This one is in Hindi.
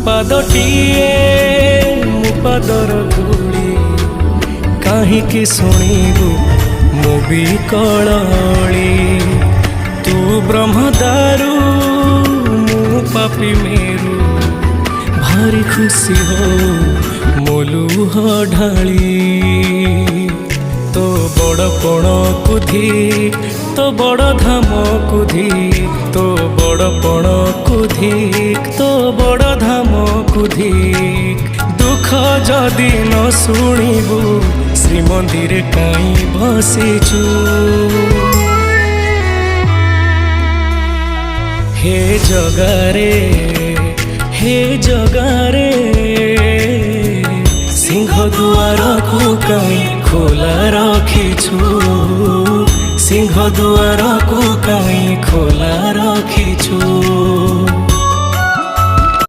ପାଦଟିଏ ମୋ ପାଦର ଧୂଳି କାହିଁକି ଶୁଣିବୁ ମୋ ବିକଳଳି। ତୁ ବ୍ରହ୍ମଦାରୁ ମୁଁ ପାପି ମେରୁ ଭାରି ଖୁସି ହଉ ମୋ ଲୁହ ଢାଳି। तो बड़ पण कुधी तो बड़ धाम कुधी तो बड़ पण कुधी तो बड़ धाम कुधी। दुख जदि न शुणिबु श्रीमंदिर काई बसिचु। हे जगारे सिंह दुआर को काई खोला रखिछु। सिंह दुआर को काई खोला